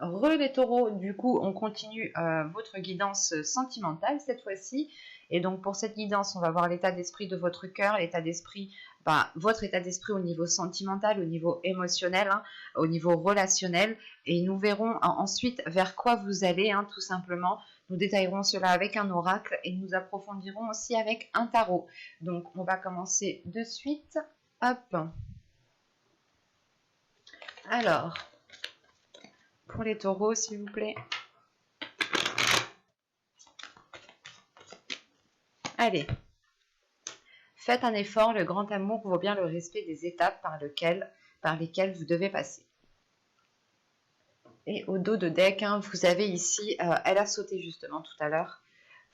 Les taureaux, du coup, on continue votre guidance sentimentale cette fois-ci. Et donc, pour cette guidance, on va voir l'état d'esprit de votre cœur, l'état d'esprit, votre état d'esprit au niveau sentimental, au niveau émotionnel, hein, au niveau relationnel. Et nous verrons ensuite vers quoi vous allez, hein, tout simplement. Nous détaillerons cela avec un oracle et nous approfondirons aussi avec un tarot. Donc, on va commencer de suite. Hop. Alors, pour les taureaux, s'il vous plaît. Allez. Faites un effort, le grand amour vaut bien le respect des étapes par lesquelles vous devez passer. Et au dos de deck, hein, vous avez ici, elle a sauté justement tout à l'heure,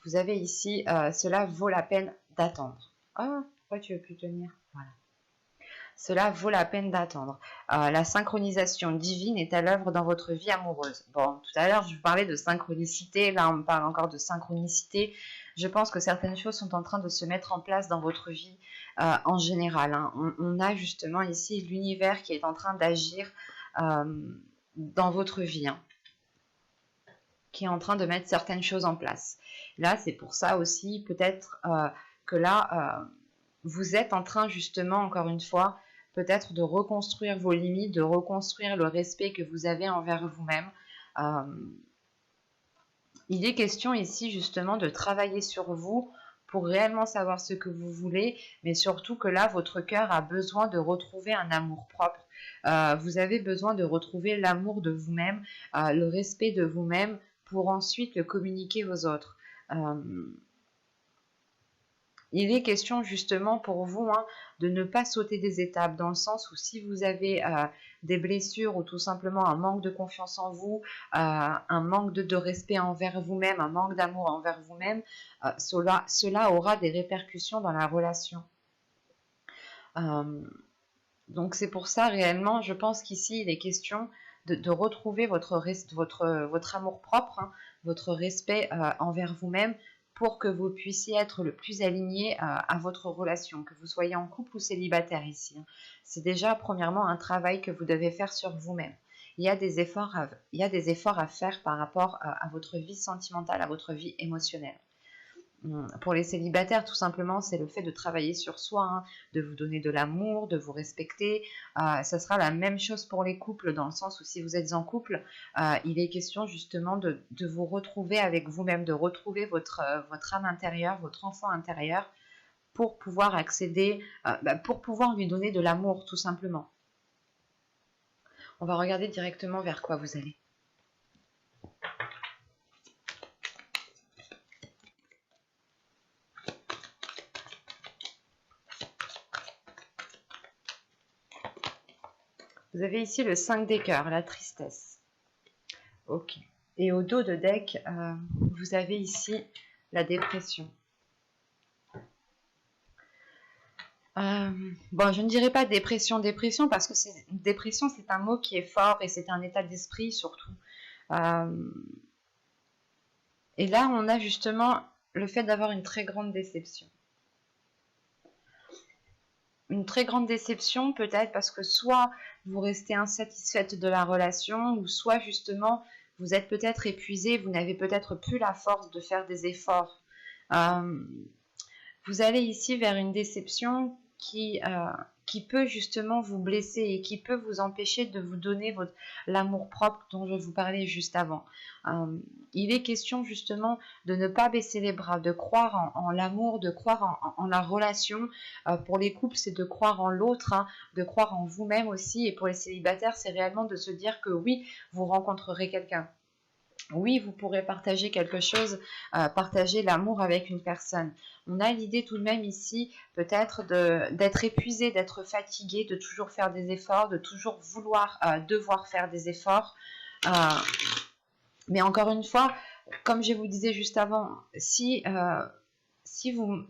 vous avez ici, cela vaut la peine d'attendre. Ah, pourquoi tu veux plus tenir? Voilà. Cela vaut la peine d'attendre. La synchronisation divine est à l'œuvre dans votre vie amoureuse. Bon, tout à l'heure, je vous parlais de synchronicité. Là, on me parle encore de synchronicité. Je pense que certaines choses sont en train de se mettre en place dans votre vie en général. Hein. On a justement ici l'univers qui est en train d'agir dans votre vie. Hein, qui est en train de mettre certaines choses en place. Là, c'est pour ça aussi, peut-être que là, vous êtes en train justement, encore une fois, peut-être de reconstruire vos limites, de reconstruire le respect que vous avez envers vous-même. Il est question ici justement de travailler sur vous pour réellement savoir ce que vous voulez, mais surtout que là, votre cœur a besoin de retrouver un amour propre. Vous avez besoin de retrouver l'amour de vous-même, le respect de vous-même pour ensuite le communiquer aux autres. Il est question justement pour vous de ne pas sauter des étapes, dans le sens où si vous avez des blessures ou tout simplement un manque de confiance en vous, un manque de respect envers vous-même, un manque d'amour envers vous-même, cela aura des répercussions dans la relation. Donc c'est pour ça réellement, je pense qu'ici il est question de retrouver votre amour propre, hein, votre respect envers vous-même, pour que vous puissiez être le plus aligné à votre relation, que vous soyez en couple ou célibataire ici. Hein. C'est déjà premièrement un travail que vous devez faire sur vous-même. Il y a des efforts à faire par rapport à votre vie sentimentale, à votre vie émotionnelle. Pour les célibataires, tout simplement, c'est le fait de travailler sur soi, hein, de vous donner de l'amour, de vous respecter. Ça sera la même chose pour les couples, dans le sens où si vous êtes en couple, il est question justement de vous retrouver avec vous-même, de retrouver votre âme intérieure, votre enfant intérieur, pour pouvoir accéder, pour pouvoir lui donner de l'amour, tout simplement. On va regarder directement vers quoi vous allez. Vous avez ici le 5 des cœurs, la tristesse. Ok. Et au dos de deck, vous avez ici la dépression. Bon, je ne dirais pas dépression, parce que dépression, c'est un mot qui est fort et c'est un état d'esprit surtout. Et là, on a justement le fait d'avoir une très grande déception. Une très grande déception peut-être parce que soit vous restez insatisfaite de la relation, ou soit justement vous êtes peut-être épuisé, vous n'avez peut-être plus la force de faire des efforts. Vous allez ici vers une déception qui peut justement vous blesser et qui peut vous empêcher de vous donner l'amour propre dont je vous parlais juste avant. Il est question justement de ne pas baisser les bras, de croire en l'amour, de croire en la relation. Pour les couples, c'est de croire en l'autre, hein, de croire en vous-même aussi. Et pour les célibataires, c'est réellement de se dire que oui, vous rencontrerez quelqu'un. Oui, vous pourrez partager quelque chose, partager l'amour avec une personne. On a l'idée tout de même ici, peut-être d'être épuisé, d'être fatigué, de toujours faire des efforts, de toujours devoir faire des efforts. Mais encore une fois, comme je vous disais juste avant, si vous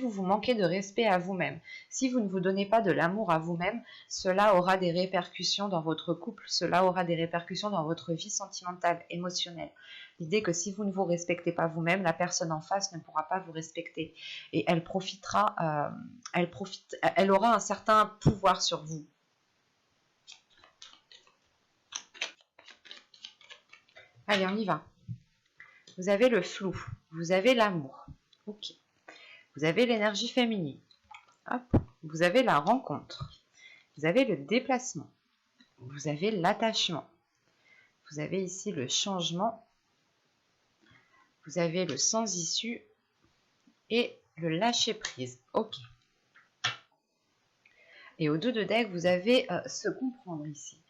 vous manquez de respect à vous-même, si vous ne vous donnez pas de l'amour à vous-même, cela aura des répercussions dans votre couple, cela aura des répercussions dans votre vie sentimentale, émotionnelle. L'idée que si vous ne vous respectez pas vous-même, la personne en face ne pourra pas vous respecter et elle aura un certain pouvoir sur vous. Allez, on y va. Vous avez le flou, vous avez l'amour. Ok. Vous avez l'énergie féminine. Hop. Vous avez la rencontre. Vous avez le déplacement. Vous avez l'attachement. Vous avez ici le changement. Vous avez le sans issue et le lâcher prise. Ok. Et au dos de deck, vous avez se comprendre ici.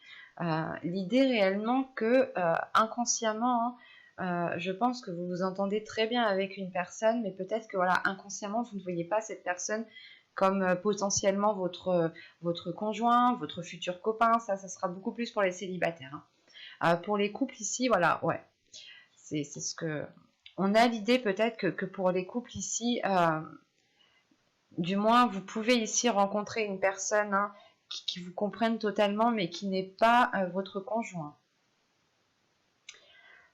L'idée réellement que inconsciemment, je pense que vous vous entendez très bien avec une personne, mais peut-être que voilà, inconsciemment, vous ne voyez pas cette personne comme potentiellement votre conjoint, votre futur copain. Ça sera beaucoup plus pour les célibataires. Hein. Pour les couples ici, voilà, ouais. C'est ce que... On a l'idée peut-être que pour les couples ici, du moins, vous pouvez ici rencontrer une personne hein, qui vous comprenne totalement, mais qui n'est pas votre conjoint.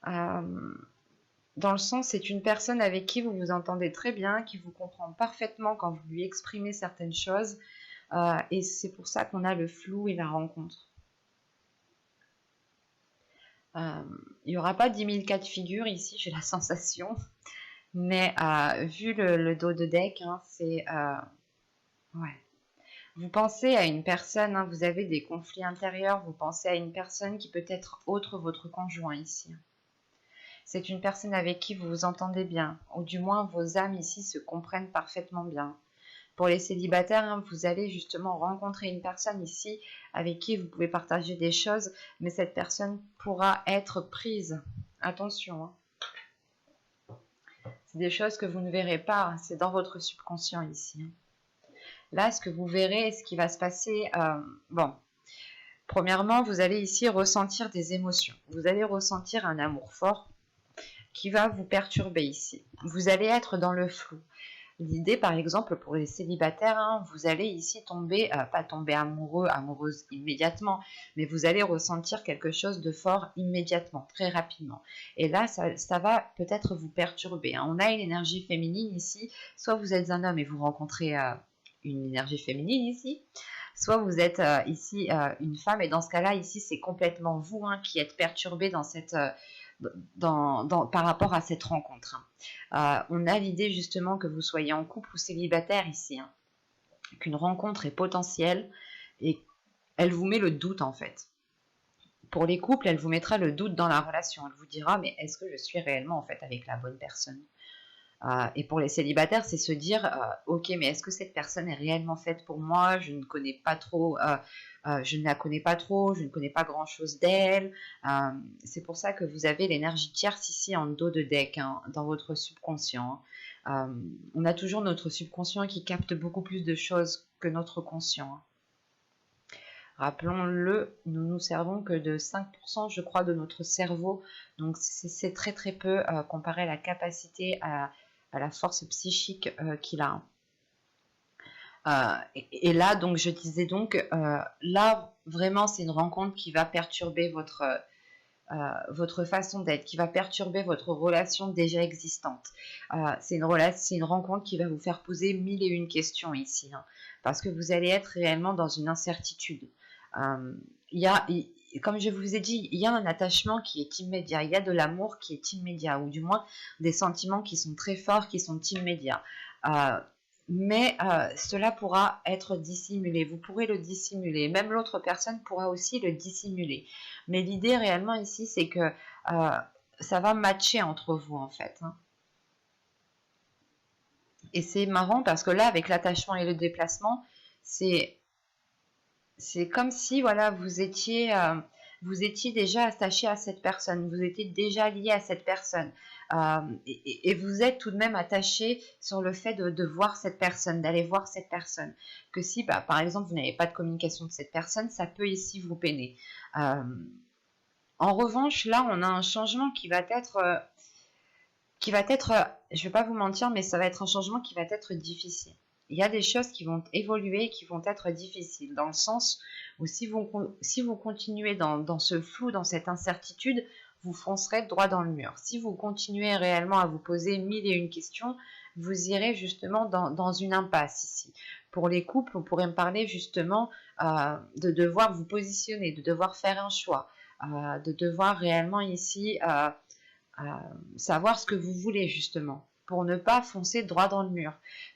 Dans le sens, c'est une personne avec qui vous vous entendez très bien, qui vous comprend parfaitement quand vous lui exprimez certaines choses. Et c'est pour ça qu'on a le flou et la rencontre. Il n'y aura pas 10 000 cas de figure ici, j'ai la sensation. Mais vu le dos de deck, hein, c'est... ouais. Vous pensez à une personne, hein, vous avez des conflits intérieurs, vous pensez à une personne qui peut être autre votre conjoint ici. C'est une personne avec qui vous vous entendez bien, ou du moins vos âmes ici se comprennent parfaitement bien. Pour les célibataires, hein, vous allez justement rencontrer une personne ici avec qui vous pouvez partager des choses, mais cette personne pourra être prise. Attention, hein. C'est des choses que vous ne verrez pas, hein, c'est dans votre subconscient ici. Hein. Là, ce que vous verrez, ce qui va se passer, bon, premièrement, vous allez ici ressentir des émotions. Vous allez ressentir un amour fort qui va vous perturber ici. Vous allez être dans le flou. L'idée, par exemple, pour les célibataires, hein, vous allez ici tomber, pas tomber amoureux, amoureuse immédiatement, mais vous allez ressentir quelque chose de fort immédiatement, très rapidement. Et là, ça va peut-être vous perturber. Hein. On a une énergie féminine ici, soit vous êtes un homme et vous rencontrez une énergie féminine ici, soit vous êtes ici une femme, et dans ce cas-là, ici, c'est complètement vous hein, qui êtes perturbé dans cette... par rapport à cette rencontre. On a l'idée justement que vous soyez en couple ou célibataire ici, hein, qu'une rencontre est potentielle et elle vous met le doute en fait. Pour les couples, elle vous mettra le doute dans la relation. Elle vous dira mais est-ce que je suis réellement en fait avec la bonne personne et pour les célibataires, c'est se dire ok, mais est-ce que cette personne est réellement faite pour moi? Je ne connais pas trop, je ne la connais pas trop, je ne connais pas grand-chose d'elle. C'est pour ça que vous avez l'énergie tierce ici en dos de deck, hein, dans votre subconscient. On a toujours notre subconscient qui capte beaucoup plus de choses que notre conscient. Hein. Rappelons-le, nous nous servons que de 5%, je crois, de notre cerveau. Donc c'est très très peu comparé à la capacité à la force psychique qu'il a. Et là, donc, je disais donc, là, vraiment, c'est une rencontre qui va perturber votre façon d'être, qui va perturber votre relation déjà existante. C'est une rencontre qui va vous faire poser 1001 questions ici, hein, parce que vous allez être réellement dans une incertitude. Comme je vous ai dit, il y a un attachement qui est immédiat, il y a de l'amour qui est immédiat, ou du moins des sentiments qui sont très forts, qui sont immédiats. Mais cela pourra être dissimulé, vous pourrez le dissimuler, même l'autre personne pourra aussi le dissimuler. Mais l'idée réellement ici, c'est que ça va matcher entre vous en fait. Hein. Et c'est marrant parce que là, avec l'attachement et le déplacement, c'est comme si voilà, vous étiez déjà attaché à cette personne, vous étiez déjà lié à cette personne. Et vous êtes tout de même attaché sur le fait de voir cette personne, d'aller voir cette personne. Que si, par exemple, vous n'avez pas de communication de cette personne, ça peut ici vous peiner. En revanche, là, on a un changement qui va être, je ne vais pas vous mentir, mais ça va être un changement qui va être difficile. Il y a des choses qui vont évoluer, qui vont être difficiles, dans le sens où si vous continuez dans ce flou, dans cette incertitude, vous foncerez droit dans le mur. Si vous continuez réellement à vous poser 1001 questions, vous irez justement dans une impasse ici. Pour les couples, on pourrait me parler justement de devoir vous positionner, de devoir faire un choix. de devoir réellement ici savoir ce que vous voulez justement, pour ne pas foncer droit dans le mur.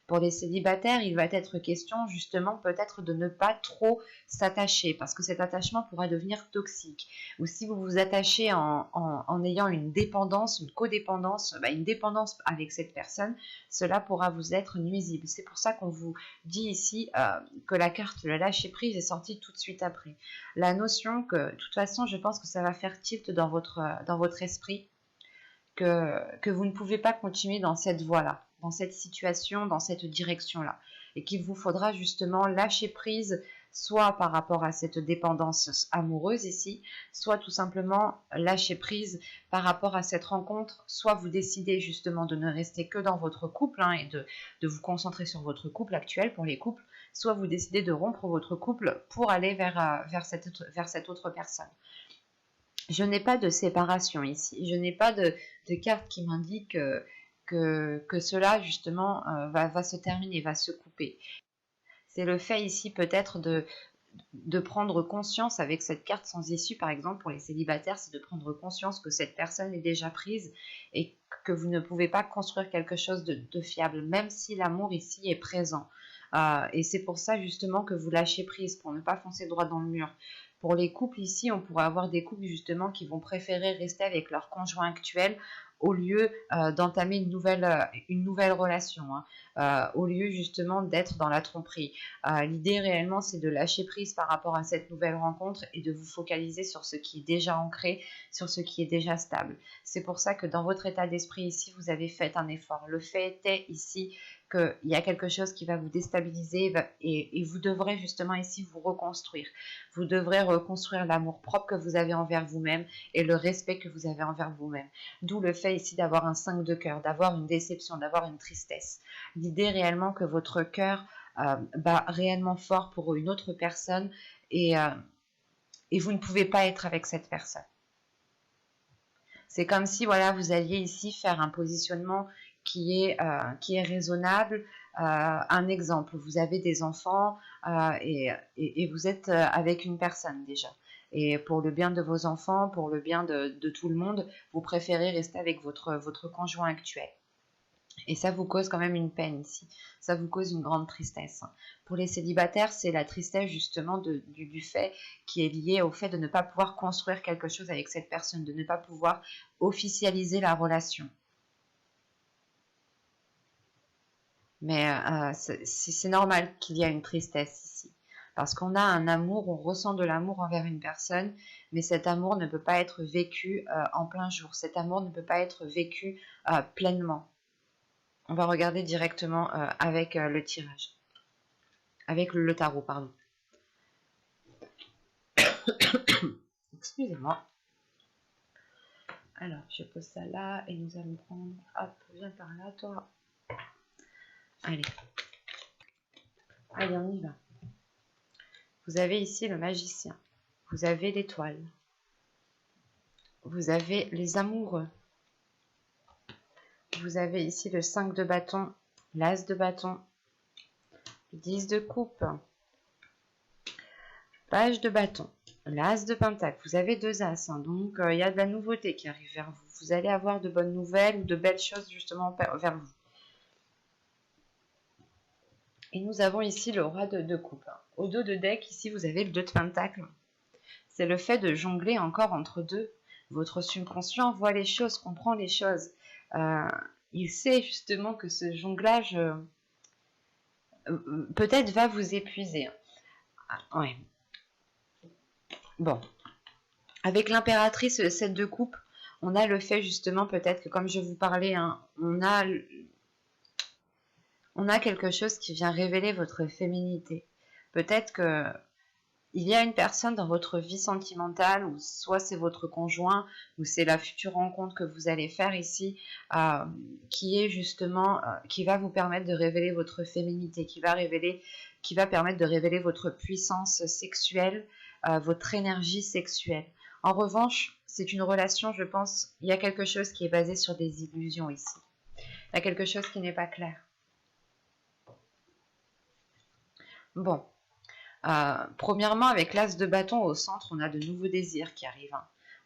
Pour les célibataires, il va être question justement peut-être de ne pas trop s'attacher, parce que cet attachement pourrait devenir toxique. Ou si vous vous attachez en ayant une dépendance, une codépendance, une dépendance avec cette personne, cela pourra vous être nuisible. C'est pour ça qu'on vous dit ici que la carte de la lâcher prise est sortie tout de suite après. La notion que, de toute façon, je pense que ça va faire tilt dans votre esprit, que vous ne pouvez pas continuer dans cette voie-là, dans cette situation, dans cette direction-là, et qu'il vous faudra justement lâcher prise, soit par rapport à cette dépendance amoureuse ici, soit tout simplement lâcher prise par rapport à cette rencontre, soit vous décidez justement de ne rester que dans votre couple et de vous concentrer sur votre couple actuel pour les couples, soit vous décidez de rompre votre couple pour aller vers cette autre personne. Je n'ai pas de séparation ici. Je n'ai pas de carte qui m'indique que cela, justement, va se terminer, va se couper. C'est le fait ici peut-être de prendre conscience avec cette carte sans issue, par exemple, pour les célibataires, c'est de prendre conscience que cette personne est déjà prise et que vous ne pouvez pas construire quelque chose de fiable, même si l'amour ici est présent. Et c'est pour ça, justement, que vous lâchez prise, pour ne pas foncer droit dans le mur. Pour les couples ici, on pourrait avoir des couples justement qui vont préférer rester avec leur conjoint actuel au lieu d'entamer une nouvelle relation, au lieu justement d'être dans la tromperie. L'idée réellement, c'est de lâcher prise par rapport à cette nouvelle rencontre et de vous focaliser sur ce qui est déjà ancré, sur ce qui est déjà stable. C'est pour ça que dans votre état d'esprit ici, vous avez fait un effort. Le fait est ici qu'il y a quelque chose qui va vous déstabiliser et vous devrez justement ici vous reconstruire. Vous devrez reconstruire l'amour propre que vous avez envers vous-même et le respect que vous avez envers vous-même. D'où le fait ici d'avoir un 5 de cœur, d'avoir une déception, d'avoir une tristesse. L'idée réellement que votre cœur bat réellement fort pour une autre personne et vous ne pouvez pas être avec cette personne. C'est comme si voilà, vous alliez ici faire un positionnement qui est raisonnable. Un exemple, vous avez des enfants et vous êtes avec une personne déjà. Et pour le bien de vos enfants, pour le bien de tout le monde, vous préférez rester avec votre conjoint actuel. Et ça vous cause quand même une peine ici. Ça vous cause une grande tristesse. Pour les célibataires, c'est la tristesse justement du fait qui est liée au fait de ne pas pouvoir construire quelque chose avec cette personne, de ne pas pouvoir officialiser la relation. Mais c'est normal qu'il y ait une tristesse ici. Parce qu'on a un amour, on ressent de l'amour envers une personne, mais cet amour ne peut pas être vécu en plein jour. Cet amour ne peut pas être vécu pleinement. On va regarder directement avec le tirage. Avec le tarot, pardon. Excusez-moi. Alors, je pose ça là et nous allons prendre... Hop, viens par là, toi. Allez. Allez, on y va. Vous avez ici le magicien. Vous avez l'étoile. Vous avez les amoureux. Vous avez ici le 5 de bâton, l'as de bâton, le 10 de coupe, page de bâton, l'as de pentacle. Vous avez deux as, donc il y a de la nouveauté qui arrive vers vous. Vous allez avoir de bonnes nouvelles ou de belles choses justement vers vous. Et nous avons ici le roi de coupe. Au dos de deck, ici, vous avez le 2 de pentacle. C'est le fait de jongler encore entre deux. Votre subconscient voit les choses, comprend les choses. Il sait justement que ce jonglage peut-être va vous épuiser. Ouais. Bon. Avec l'impératrice, le 7 de coupe, on a le fait justement peut-être que comme je vous parlais, on a quelque chose qui vient révéler votre féminité. Peut-être que il y a une personne dans votre vie sentimentale, ou soit c'est votre conjoint, ou c'est la future rencontre que vous allez faire ici, qui est justement, qui va vous permettre de révéler votre féminité, qui va permettre de révéler votre puissance sexuelle, votre énergie sexuelle. En revanche, c'est une relation, je pense, il y a quelque chose qui est basé sur des illusions ici. Il y a quelque chose qui n'est pas clair. Bon. Premièrement, avec l'as de bâton au centre, on a de nouveaux désirs qui arrivent.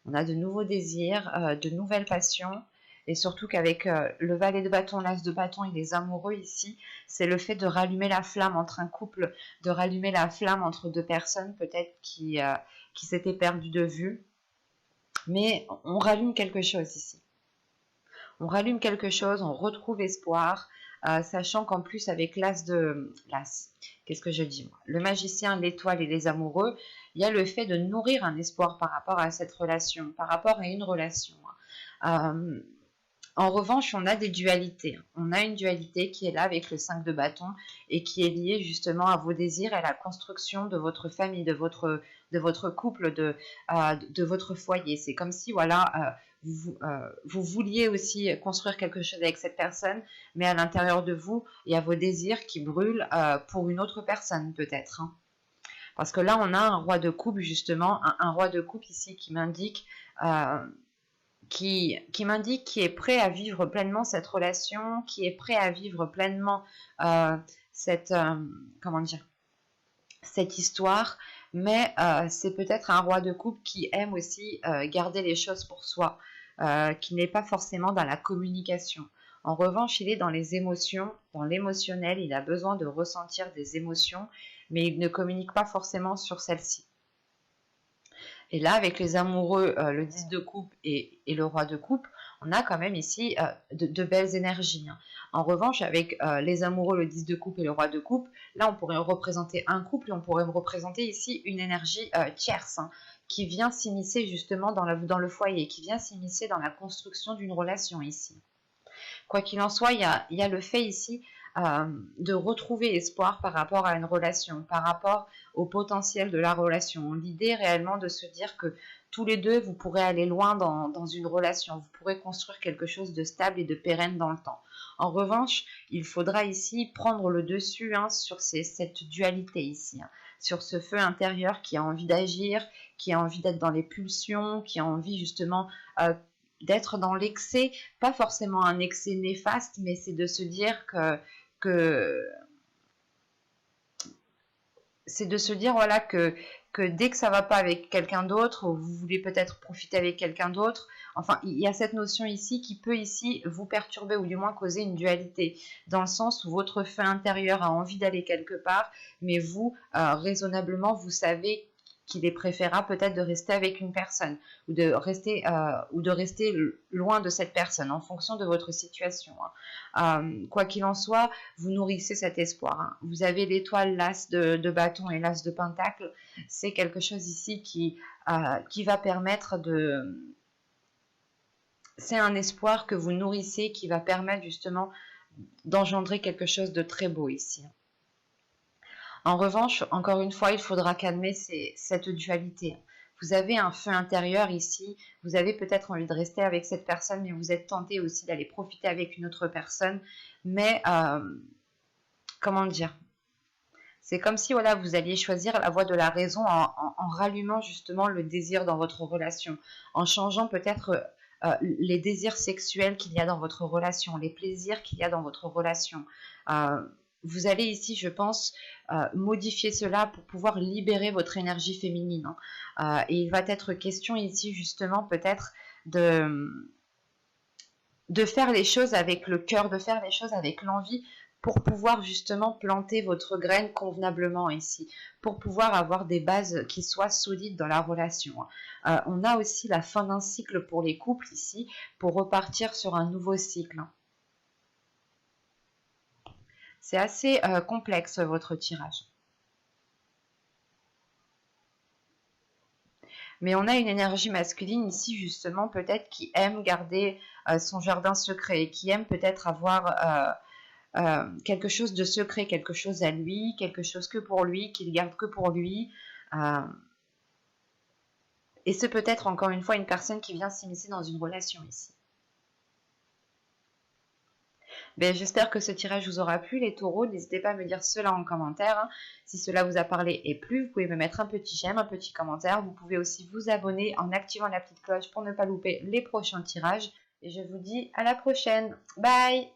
On a de nouveaux désirs, de nouvelles passions. Et surtout qu'avec le valet de bâton, l'as de bâton et les amoureux ici, c'est le fait de rallumer la flamme entre un couple, de rallumer la flamme entre deux personnes peut-être qui s'étaient perdues de vue. Mais on rallume quelque chose ici. On rallume quelque chose, on retrouve espoir, sachant qu'en plus avec qu'est-ce que je dis moi, le magicien, l'étoile et les amoureux, il y a le fait de nourrir un espoir par rapport à cette relation, par rapport à une relation. En revanche, on a des dualités. On a une dualité qui est là avec le 5 de bâton et qui est liée justement à vos désirs et à la construction de votre famille, de votre couple, de votre foyer. C'est comme si, voilà, vous vouliez aussi construire quelque chose avec cette personne, mais à l'intérieur de vous, il y a vos désirs qui brûlent pour une autre personne peut-être. Hein. Parce que là, on a un roi de coupe, justement, un roi de coupe ici qui m'indique... qui m'indique qui est prêt à vivre pleinement cette relation, qui est prêt à vivre pleinement cette histoire, mais c'est peut-être un roi de coupe qui aime aussi garder les choses pour soi, qui n'est pas forcément dans la communication. En revanche, il est dans les émotions, dans l'émotionnel, il a besoin de ressentir des émotions, mais il ne communique pas forcément sur celles-ci. Et là, avec les amoureux, le 10 de coupe et le roi de coupe, on a quand même ici de belles énergies. Hein. En revanche, avec les amoureux, le 10 de coupe et le roi de coupe, là, on pourrait représenter un couple et on pourrait représenter ici une énergie tierce hein, qui vient s'immiscer justement dans le foyer, qui vient s'immiscer dans la construction d'une relation ici. Quoi qu'il en soit, il y a le fait ici de retrouver espoir par rapport à une relation, par rapport au potentiel de la relation. L'idée réellement de se dire que tous les deux, vous pourrez aller loin dans une relation, vous pourrez construire quelque chose de stable et de pérenne dans le temps. En revanche, il faudra ici prendre le dessus hein, sur cette dualité ici, hein, sur ce feu intérieur qui a envie d'agir, qui a envie d'être dans les pulsions, qui a envie justement d'être dans l'excès, pas forcément un excès néfaste, mais c'est de se dire c'est de se dire voilà que dès que ça va pas avec quelqu'un d'autre, vous voulez peut-être profiter avec quelqu'un d'autre, enfin il y a cette notion ici qui peut ici vous perturber ou du moins causer une dualité, dans le sens où votre feu intérieur a envie d'aller quelque part, mais vous, raisonnablement, vous savez qu'il est préférable peut-être de rester avec une personne ou de rester loin de cette personne en fonction de votre situation. Hein. Quoi qu'il en soit, vous nourrissez cet espoir. Hein. Vous avez l'étoile, l'as de bâton et l'as de pentacle. C'est quelque chose ici qui va permettre de... C'est un espoir que vous nourrissez qui va permettre justement d'engendrer quelque chose de très beau ici. En revanche, encore une fois, il faudra calmer cette dualité. Vous avez un feu intérieur ici, vous avez peut-être envie de rester avec cette personne, mais vous êtes tenté aussi d'aller profiter avec une autre personne. Mais, comment dire, c'est comme si voilà, vous alliez choisir la voie de la raison en rallumant justement le désir dans votre relation, en changeant peut-être les désirs sexuels qu'il y a dans votre relation, les plaisirs qu'il y a dans votre relation. Vous allez ici, je pense, modifier cela pour pouvoir libérer votre énergie féminine. Hein. Et il va être question ici, justement, peut-être de faire les choses avec le cœur, de faire les choses avec l'envie pour pouvoir justement planter votre graine convenablement ici, pour pouvoir avoir des bases qui soient solides dans la relation. On a aussi la fin d'un cycle pour les couples ici, pour repartir sur un nouveau cycle. C'est assez complexe votre tirage. Mais on a une énergie masculine ici justement peut-être qui aime garder son jardin secret, qui aime peut-être avoir quelque chose de secret, quelque chose à lui, quelque chose que pour lui, qu'il garde que pour lui. Et c'est peut-être encore une fois une personne qui vient s'immiscer dans une relation ici. Ben, j'espère que ce tirage vous aura plu les taureaux, n'hésitez pas à me dire cela en commentaire, hein. Si cela vous a parlé et plu, vous pouvez me mettre un petit j'aime, un petit commentaire, vous pouvez aussi vous abonner en activant la petite cloche pour ne pas louper les prochains tirages, et je vous dis à la prochaine, bye.